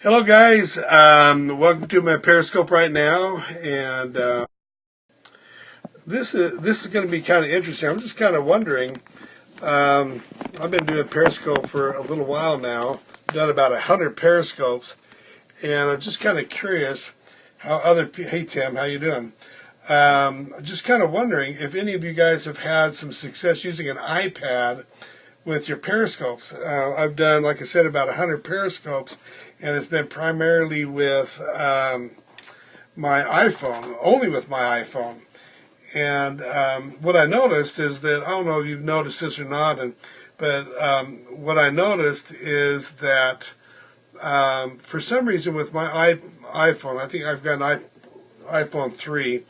Hello, guys. Welcome to my Periscope right now, and this is going to be kind of interesting. I'm just kind of wondering. I've been doing Periscope for a little while now. I've done about 100 Periscopes, and I'm just kind of curious how Hey, Tim, how you doing? Just kind of wondering if any of you guys have had some success using an iPad with your periscopes. I've done, like I said, about 100 periscopes, and it's been primarily with my iPhone, only with my iPhone. And what I noticed is that, I don't know if you've noticed this or not, but what I noticed is that for some reason with my iPhone, I think I've got an iPhone 3,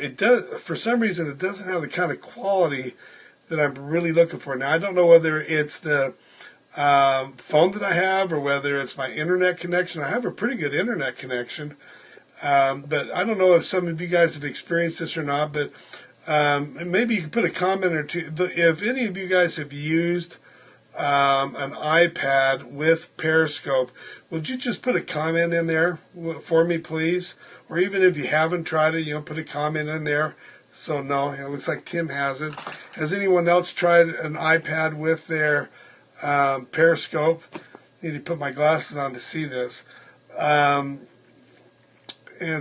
it does, for some reason it doesn't have the kind of quality that I'm really looking for. Now, I don't know whether it's the phone that I have or whether it's my internet connection. I have a pretty good internet connection, but I don't know if some of you guys have experienced this or not, but maybe you can put a comment or two. If any of you guys have used an iPad with Periscope, would you just put a comment in there for me, please? Or even if you haven't tried it, put a comment in there. So no, it looks like Tim has it. Has anyone else tried an iPad with their Periscope? I need to put my glasses on to see this. And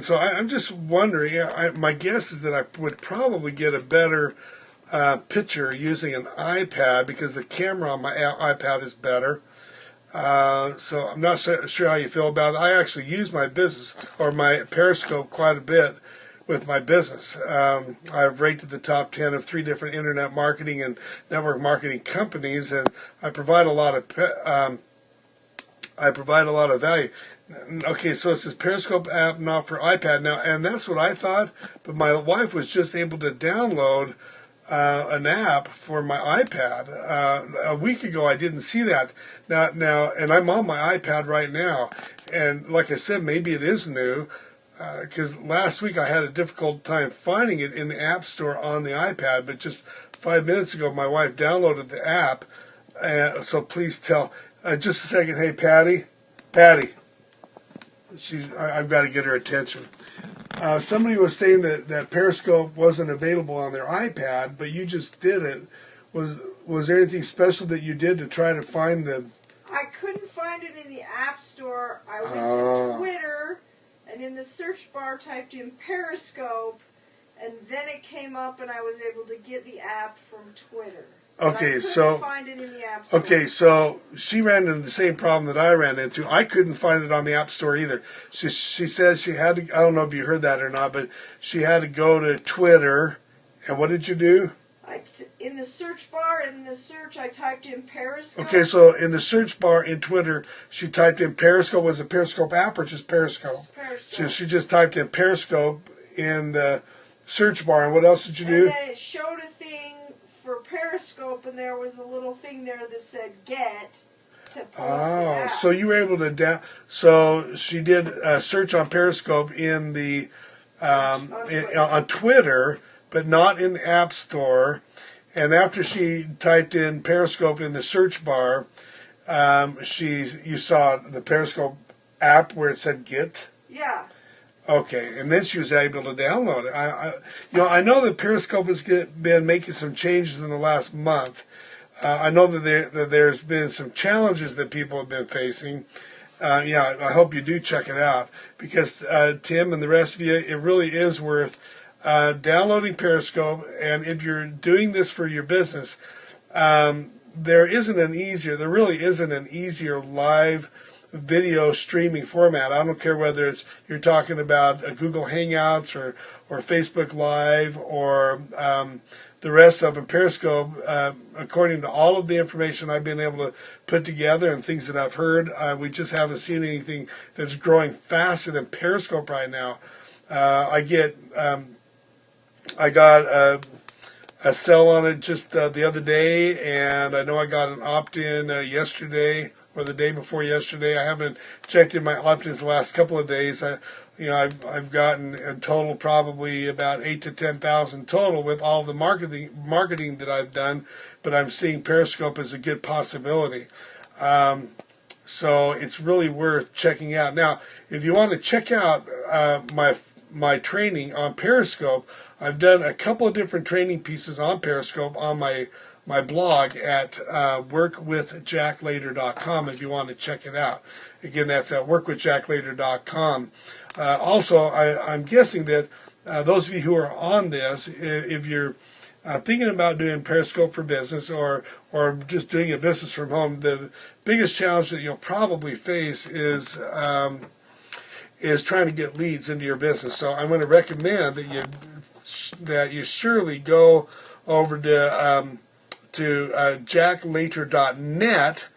so I'm just wondering, my guess is that I would probably get a better picture using an iPad because the camera on my iPad is better. So I'm not sure how you feel about it. I actually use my business or my Periscope quite a bit with my business. I've rated the top 10 of 3 different internet marketing and network marketing companies, and I provide a lot of value. Okay, so it says Periscope app not for iPad now, and that's what I thought. But my wife was just able to download an app for my iPad a week ago. I didn't see that now, and I'm on my iPad right now. And like I said, maybe it is new. Because last week I had a difficult time finding it in the App Store on the iPad, but just 5 minutes ago my wife downloaded the app. So please tell. Just a second. Hey, Patty. I've got to get her attention. Somebody was saying that Periscope wasn't available on their iPad, but you just did it. Was there anything special that you did to try to find them? I couldn't find it in the App Store. I went to Twitter. And in the search bar typed in Periscope, and then it came up and I was able to get the app from Twitter. Okay, so find it in the App Store. Okay, so she ran into the same problem that I ran into. I couldn't find it on the App Store either. She says she had to, I don't know if you heard that or not, but she had to go to Twitter. And what did you do? In the search bar, I typed in Periscope. Okay, so in the search bar in Twitter, she typed in Periscope. Was it Periscope app or just Periscope? Just Periscope. She just typed in Periscope in the search bar. And what else did you do? And then it showed a thing for Periscope, and there was a little thing there that said "Get" to pull up the app. So you were able to So she did a search on Periscope in the on Twitter, but not in the App Store. And after she typed in Periscope in the search bar, you saw the Periscope app where it said "Get." Yeah. Okay, and then she was able to download it. I know that Periscope has been making some changes in the last month. I know that there's been some challenges that people have been facing. I hope you do check it out because Tim and the rest of you, it really is worth downloading Periscope. And if you're doing this for your business, there really isn't an easier live video streaming format. I don't care whether you're talking about Google Hangouts or Facebook Live or the rest of them. Periscope, according to all of the information I've been able to put together and things that I've heard, we just haven't seen anything that's growing faster than Periscope right now. I got a sell on it just the other day, and I know I got an opt-in yesterday or the day before yesterday. I haven't checked in my opt-ins the last couple of days. I've gotten in total probably about 8,000 to 10,000 total with all the marketing that I've done, but I'm seeing Periscope as a good possibility. So it's really worth checking out. Now, if you want to check out my training on Periscope, I've done a couple of different training pieces on Periscope on my blog at workwithjacklater.com if you want to check it out. Again, that's at workwithjacklater.com. Also, I'm guessing that those of you who are on this, if you're thinking about doing Periscope for business or just doing a business from home, the biggest challenge that you'll probably face is trying to get leads into your business. So I'm going to recommend that you surely go over to JackLater.net,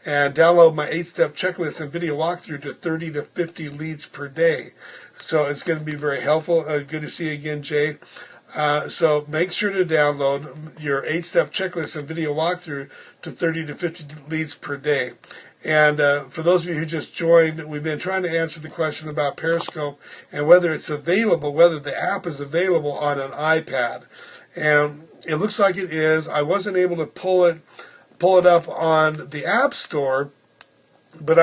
and download my 8-step checklist and video walkthrough to 30 to 50 leads per day. So it's going to be very helpful. Good to see you again, Jay. So make sure to download your 8-step checklist and video walkthrough to 30 to 50 leads per day. And for those of you who just joined, we've been trying to answer the question about Periscope and whether it's available, whether the app is available on an iPad. And it looks like it is. I wasn't able to pull it up on the App Store, but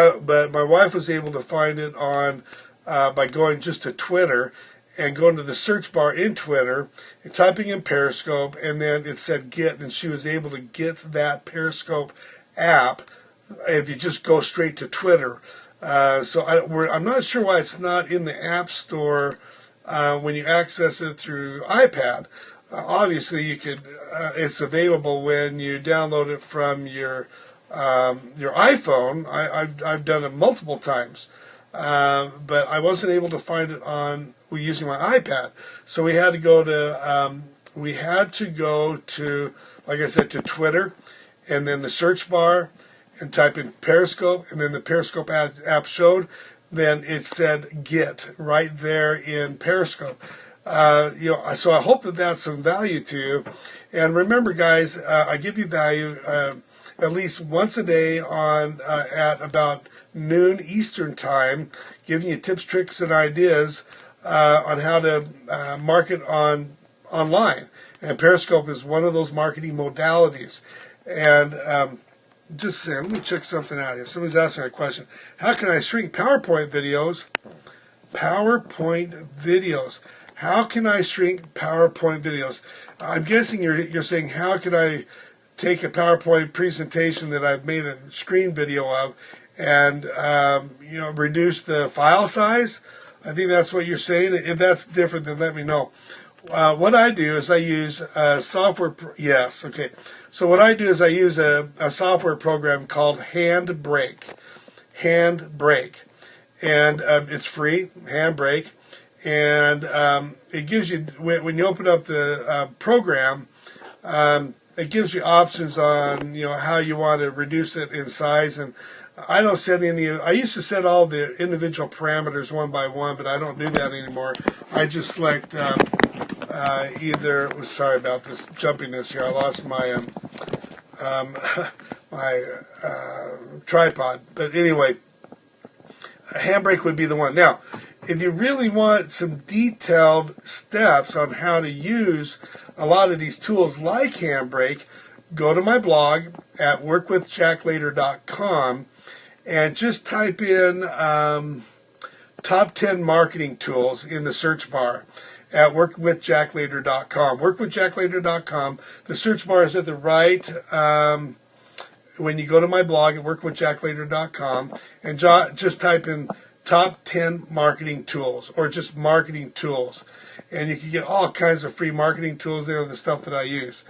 my wife was able to find it on by going just to Twitter and going to the search bar in Twitter and typing in Periscope, and then it said get, and she was able to get that Periscope app if you just go straight to Twitter. So I'm not sure why it's not in the App Store when you access it through iPad. Obviously, you could. It's available when you download it from your iPhone. I've done it multiple times, but I wasn't able to find it using my iPad. So we had to go to like I said, to Twitter, and then the search bar, and type in Periscope, and then the Periscope app showed. Then it said get right there in Periscope. So I hope that that's some value to you. And remember, guys, I give you value at least once a day at about noon Eastern time, giving you tips, tricks, and ideas on how to market online. And Periscope is one of those marketing modalities. And just saying, let me check something out here. Somebody's asking a question. How can I shrink PowerPoint videos? PowerPoint videos. How can I shrink PowerPoint videos? I'm guessing you're saying, how can I take a PowerPoint presentation that I've made a screen video of and reduce the file size? I think that's what you're saying. If that's different, then let me know. What I do is I use software. Yes, okay. So what I do is I use a software program called Handbrake. Handbrake, and it's free. Handbrake. And it gives you, when you open up the program, it gives you options on how you want to reduce it in size. And I don't set any. I used to set all the individual parameters one by one, but I don't do that anymore. I just select either. Sorry about this jumpiness here. I lost my my tripod. But anyway, Handbrake would be the one. Now, if you really want some detailed steps on how to use a lot of these tools like Handbrake, go to my blog at workwithjacklater.com and just type in top 10 marketing tools in the search bar at workwithjacklater.com. Workwithjacklater.com. The search bar is at the right when you go to my blog at workwithjacklater.com, and just type in top 10 marketing tools, or just marketing tools, and you can get all kinds of free marketing tools there, the stuff that I use.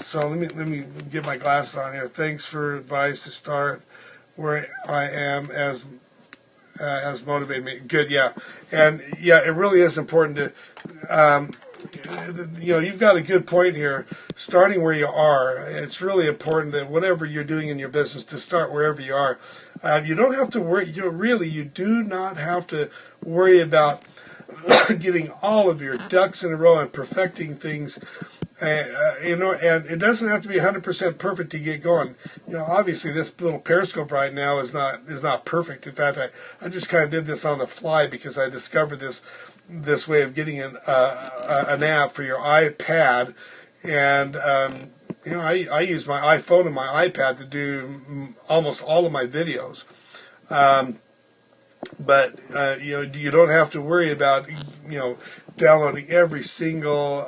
So let me get my glasses on here. Thanks for advice to start where I am has motivated me. Good, yeah, and yeah, it really is important to you've got a good point here. Starting where you are, it's really important that whatever you're doing in your business, to start wherever you are. You don't have to worry. You do not have to worry about getting all of your ducks in a row and perfecting things. And it doesn't have to be 100% perfect to get going. Obviously, this little Periscope right now is not perfect. In fact, I just kind of did this on the fly because I discovered this way of getting an app for your iPad, and I use my iPhone and my iPad to do almost all of my videos. But you don't have to worry about downloading every single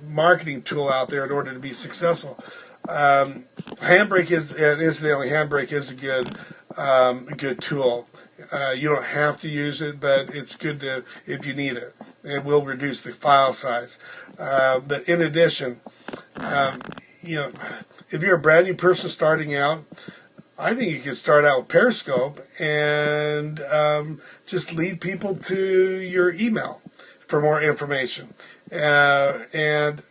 marketing tool out there in order to be successful. Handbrake is, and incidentally, Handbrake is a good tool. You don't have to use it, but it's good to if you need it. It will reduce the file size. But in addition, if you're a brand new person starting out, I think you can start out with Periscope and just lead people to your email for more information. And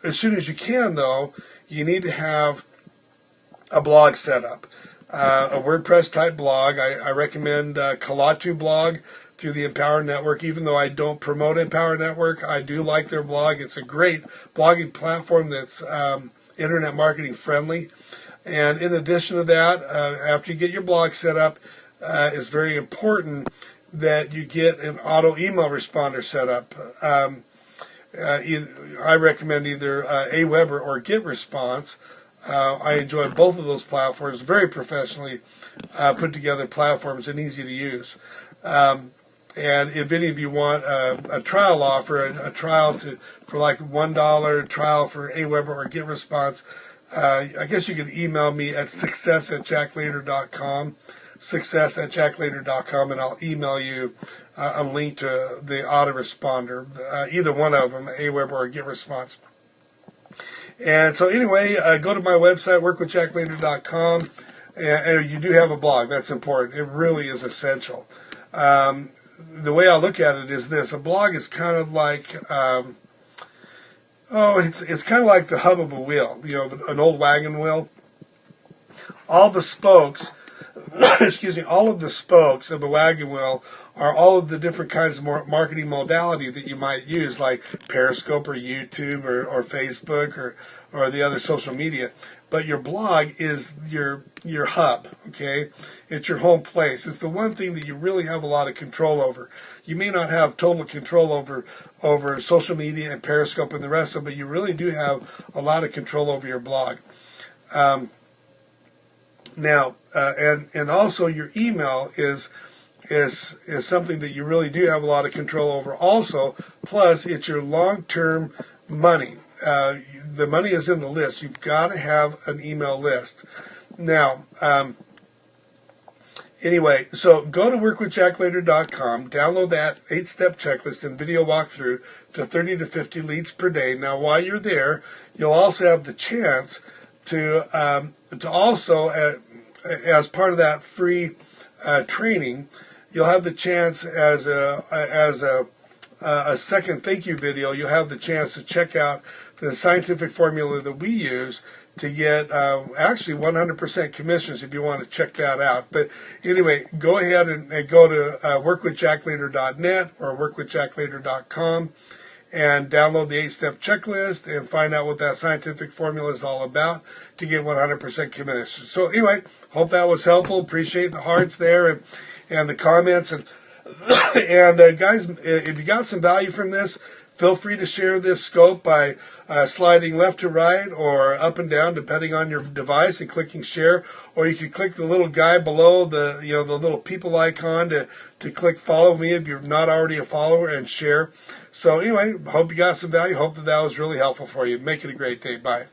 as soon as you can, though, you need to have a blog set up, a WordPress type blog. I recommend Kalatu blog through the Empower Network. Even though I don't promote Empower Network, I do like their blog. It's a great blogging platform that's internet marketing friendly. And in addition to that, after you get your blog set up, it's very important that you get an auto email responder set up. I recommend either Aweber or GetResponse. I enjoy both of those platforms, very professionally put together platforms and easy to use. And if any of you want a trial offer, a trial for like $1 trial for Aweber or GetResponse, I guess you can email me at success@JackLater.com, success@JackLater.com, and I'll email you a link to the autoresponder, either one of them, Aweber or GetResponse. And so anyway, go to my website, workwithjacklater.com, and you do have a blog. That's important. It really is essential. The way I look at it is this: a blog is kind of like it's kind of like the hub of a wheel, an old wagon wheel. All the spokes, all of the spokes of a wagon wheel are all of the different kinds of marketing modality that you might use, like Periscope or YouTube or Facebook or the other social media. But your blog is your hub, okay? It's your home place. It's the one thing that you really have a lot of control over. You may not have total control over social media and Periscope and the rest of it, but you really do have a lot of control over your blog. Now, and also your email is something that you really do have a lot of control over also. Plus, it's your long-term money. The money is in the list. You've got to have an email list. Now, anyway, so go to workwithjacklater.com, download that 8-step checklist and video walkthrough to 30 to 50 leads per day. Now, while you're there, you'll also have the chance to also, as part of that free training, you'll have the chance as a second thank you video. You'll have the chance to check out the scientific formula that we use to get actually 100% commissions if you want to check that out. But anyway, go ahead and go to workwithjacklater.net or workwithjacklater.com and download the 8-step checklist and find out what that scientific formula is all about to get 100% commissions. So anyway, hope that was helpful. Appreciate the hearts there and the comments. And guys, if you got some value from this, feel free to share this scope by sliding left to right or up and down depending on your device and clicking share, or you can click the little guy below the little people icon to click follow me if you're not already a follower and share. So anyway, hope you got some value. Hope that was really helpful for you. Make it a great day. Bye.